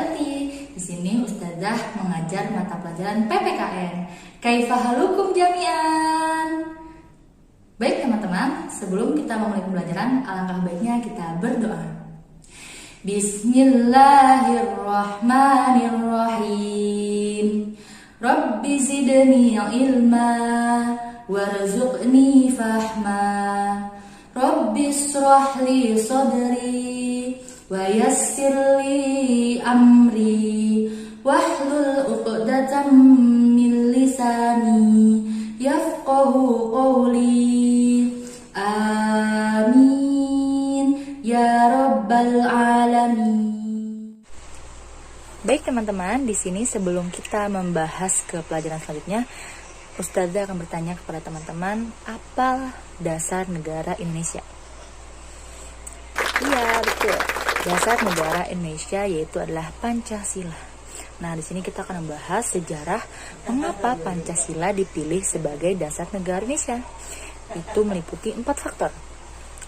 Yanti. Di sini Ustazah mengajar mata pelajaran PPKN. Kaifa halukum jami'an? Baik teman-teman, sebelum kita memulai pembelajaran, alangkah baiknya kita berdoa. Bismillahirrahmanirrahim. Rabbi zidni ilma warzuqni fahma. Rabbi israh li sadri wa yassir li amri wahlul 'uqdatam min lisani yafqahu qawli. Amin ya rabbal alamin. Baik teman-teman, di sini sebelum kita membahas ke pelajaran selanjutnya, Ustazah akan bertanya kepada teman-teman, apa dasar negara Indonesia? Iya, betul. Dasar negara Indonesia yaitu adalah Pancasila. Nah, di sini kita akan membahas sejarah mengapa Pancasila dipilih sebagai dasar negara Indonesia. Itu meliputi 4 faktor.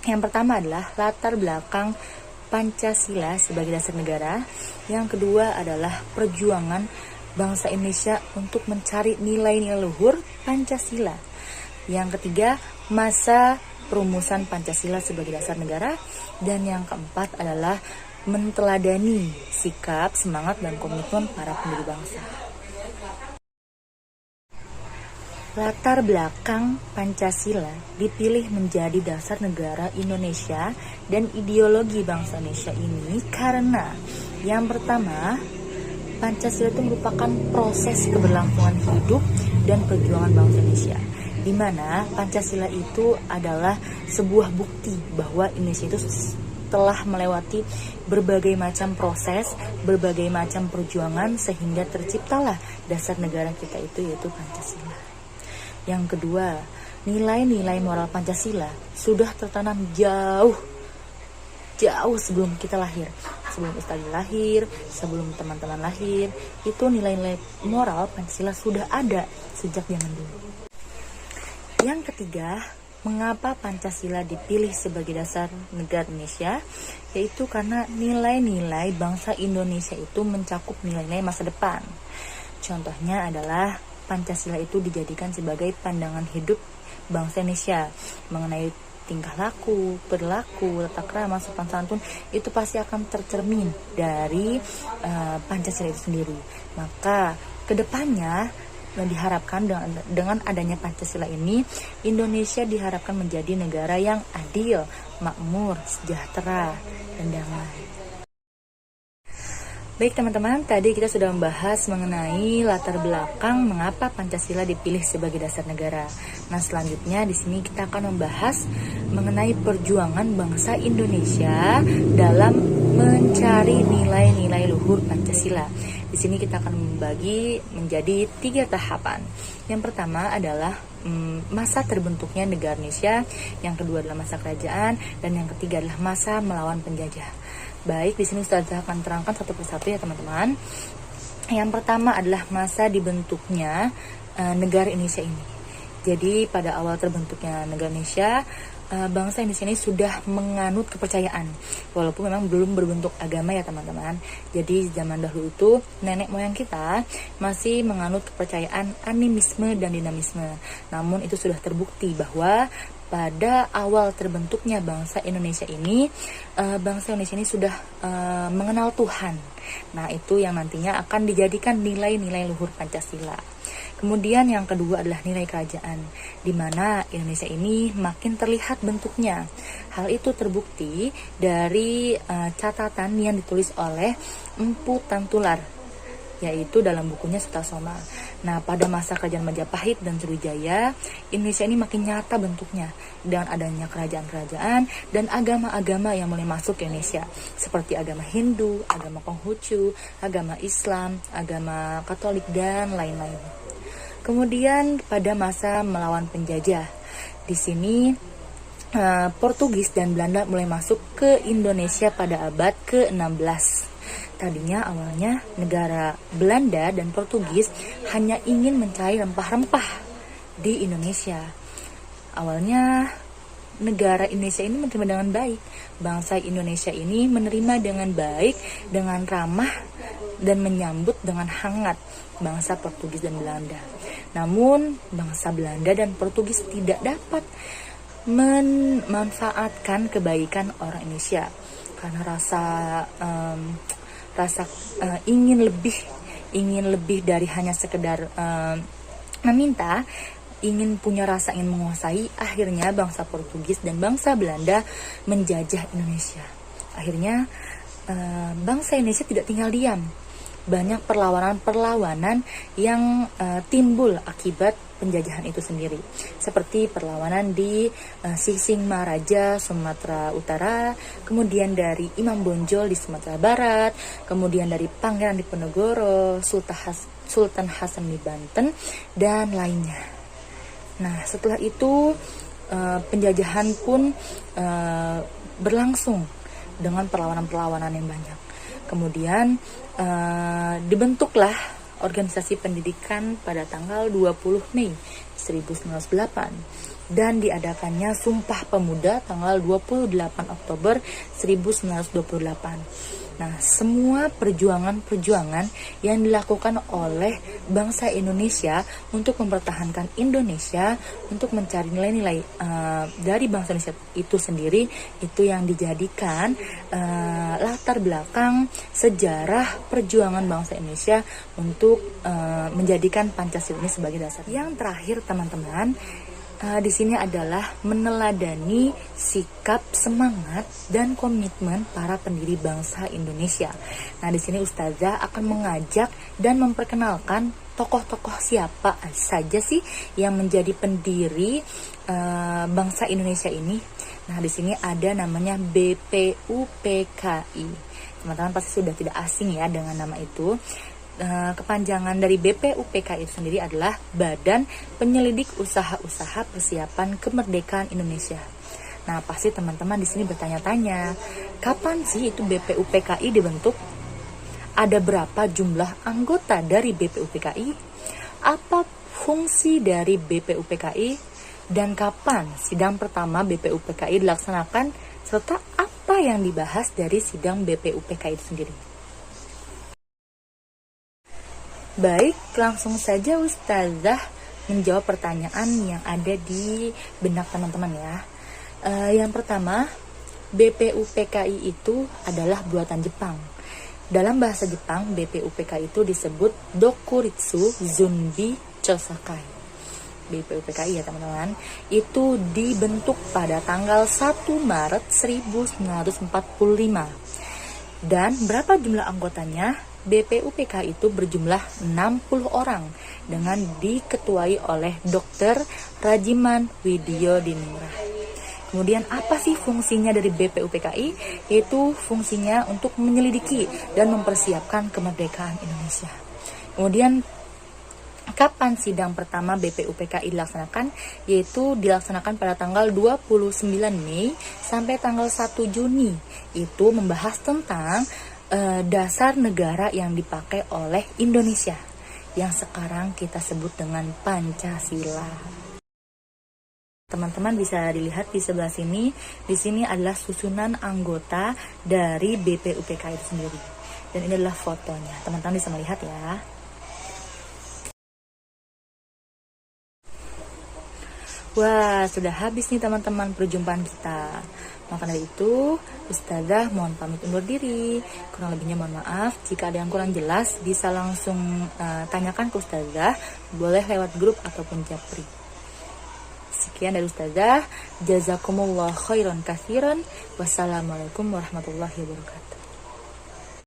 Yang pertama adalah latar belakang Pancasila sebagai dasar negara. Yang kedua adalah perjuangan bangsa Indonesia untuk mencari nilai-nilai luhur Pancasila. Yang ketiga, masa perumusan Pancasila sebagai dasar negara. Dan yang keempat adalah menteladani sikap, semangat, dan komitmen para pendiri bangsa. Latar belakang Pancasila dipilih menjadi dasar negara Indonesia dan ideologi bangsa Indonesia ini karena yang pertama, Pancasila itu merupakan proses keberlangsungan hidup dan perjuangan bangsa Indonesia, di mana Pancasila itu adalah sebuah bukti bahwa Indonesia itu telah melewati berbagai macam proses, berbagai macam perjuangan sehingga terciptalah dasar negara kita itu yaitu Pancasila. Yang kedua, nilai-nilai moral Pancasila sudah tertanam jauh sebelum kita lahir. Sebelum Ustazah lahir, sebelum teman-teman lahir, itu nilai-nilai moral Pancasila sudah ada sejak zaman dulu. Yang ketiga, mengapa Pancasila dipilih sebagai dasar negara Indonesia? Yaitu karena nilai-nilai bangsa Indonesia itu mencakup nilai-nilai masa depan. Contohnya adalah Pancasila itu dijadikan sebagai pandangan hidup bangsa Indonesia mengenai tingkah laku, perilaku, tata krama, sopan santun, itu pasti akan tercermin dari Pancasila itu sendiri. Maka kedepannya diharapkan dengan adanya Pancasila ini, Indonesia diharapkan menjadi negara yang adil, makmur, sejahtera, dan damai. Baik teman-teman, tadi kita sudah membahas mengenai latar belakang mengapa Pancasila dipilih sebagai dasar negara. Nah, selanjutnya di sini kita akan membahas mengenai perjuangan bangsa Indonesia dalam mencari nilai-nilai luhur Pancasila. Di sini kita akan membagi menjadi 3 tahapan. Yang pertama adalah masa terbentuknya negara Indonesia, yang kedua adalah masa kerajaan, dan yang ketiga adalah masa melawan penjajah. Baik, di sini Ustazah akan terangkan satu persatu ya teman-teman. Yang pertama adalah masa dibentuknya negara Indonesia ini. Jadi pada awal terbentuknya negara Indonesia, bangsa Indonesia ini sudah menganut kepercayaan, walaupun memang belum berbentuk agama ya teman-teman. Jadi zaman dahulu itu nenek moyang kita masih menganut kepercayaan animisme dan dinamisme. Namun itu sudah terbukti bahwa pada awal terbentuknya bangsa Indonesia ini sudah mengenal Tuhan. Nah, itu yang nantinya akan dijadikan nilai-nilai luhur Pancasila. Kemudian yang kedua adalah nilai kerajaan, di mana Indonesia ini makin terlihat bentuknya. Hal itu terbukti dari catatan yang ditulis oleh Empu Tantular, yaitu dalam bukunya Sutasoma. Nah, pada masa kerajaan Majapahit dan Sriwijaya, Indonesia ini makin nyata bentuknya dengan adanya kerajaan-kerajaan dan agama-agama yang mulai masuk ke Indonesia, seperti agama Hindu, agama Konghucu, agama Islam, agama Katolik, dan lain-lain. Kemudian pada masa melawan penjajah, di sini Portugis dan Belanda mulai masuk ke Indonesia pada abad ke-16. Tadinya awalnya negara Belanda dan Portugis hanya ingin mencari rempah-rempah di Indonesia. Awalnya negara Indonesia ini menerima dengan baik. Bangsa Indonesia ini menerima dengan baik, dengan ramah dan menyambut dengan hangat bangsa Portugis dan Belanda. Namun bangsa Belanda dan Portugis tidak dapat memanfaatkan kebaikan orang Indonesia karena rasa ingin lebih dari hanya sekedar meminta, ingin punya rasa ingin menguasai. Akhirnya bangsa Portugis dan bangsa Belanda menjajah Indonesia. Akhirnya bangsa Indonesia tidak tinggal diam. Banyak perlawanan yang timbul akibat penjajahan itu sendiri, seperti perlawanan di Sising Maharaja Sumatera Utara, kemudian dari Imam Bonjol di Sumatera Barat, kemudian dari Pangeran Diponegoro, Sultan Hasan di Banten, dan lainnya. Nah, setelah itu penjajahan pun berlangsung dengan perlawanan-perlawanan yang banyak. Kemudian dibentuklah organisasi pendidikan pada tanggal 20 Mei 1908 dan diadakannya Sumpah Pemuda tanggal 28 Oktober 1928. Nah, semua perjuangan yang dilakukan oleh bangsa Indonesia untuk mempertahankan Indonesia, untuk mencari nilai-nilai dari bangsa Indonesia itu sendiri, itu yang dijadikan latar belakang sejarah perjuangan bangsa Indonesia untuk menjadikan Pancasila ini sebagai dasar. Yang terakhir, teman-teman, di sini adalah meneladani sikap, semangat, dan komitmen para pendiri bangsa Indonesia. Nah, di sini Ustazah akan mengajak dan memperkenalkan tokoh-tokoh siapa saja sih yang menjadi pendiri bangsa Indonesia ini. Nah, di sini ada namanya BPUPKI. Teman-teman pasti sudah tidak asing ya dengan nama itu. Kepanjangan dari BPUPKI itu sendiri adalah Badan Penyelidik Usaha-Usaha Persiapan Kemerdekaan Indonesia. Nah, pasti teman-teman di sini bertanya-tanya, kapan sih itu BPUPKI dibentuk? Ada berapa jumlah anggota dari BPUPKI? Apa fungsi dari BPUPKI? Dan kapan sidang pertama BPUPKI dilaksanakan? Serta apa yang dibahas dari sidang BPUPKI itu sendiri? Baik, langsung saja Ustazah menjawab pertanyaan yang ada di benak teman-teman ya. Yang pertama, BPUPKI itu adalah buatan Jepang. Dalam bahasa Jepang, BPUPKI itu disebut Dokuritsu Zunbi Chosakai. BPUPKI ya teman-teman, itu dibentuk pada tanggal 1 Maret 1945. Dan berapa jumlah anggotanya? BPUPKI itu berjumlah 60 orang dengan diketuai oleh Dr. Rajiman Widyodiningrat. Kemudian apa sih fungsinya dari BPUPKI? Yaitu fungsinya untuk menyelidiki dan mempersiapkan kemerdekaan Indonesia. Kemudian kapan sidang pertama BPUPKI dilaksanakan? Yaitu dilaksanakan pada tanggal 29 Mei sampai tanggal 1 Juni. Itu membahas tentang dasar negara yang dipakai oleh Indonesia yang sekarang kita sebut dengan Pancasila. Teman-teman bisa dilihat di sebelah sini. Di sini adalah susunan anggota dari BPUPKI itu sendiri. Dan ini adalah fotonya. Teman-teman bisa melihat ya. Wah, sudah habis nih teman-teman perjumpaan kita. Maka dari itu, Ustazah mohon pamit undur diri. Kurang lebihnya mohon maaf. Jika ada yang kurang jelas, bisa langsung tanyakan ke Ustazah. Boleh lewat grup ataupun japri. Sekian dari Ustazah. Jazakumullah khairan katsiran. Wassalamualaikum warahmatullahi wabarakatuh.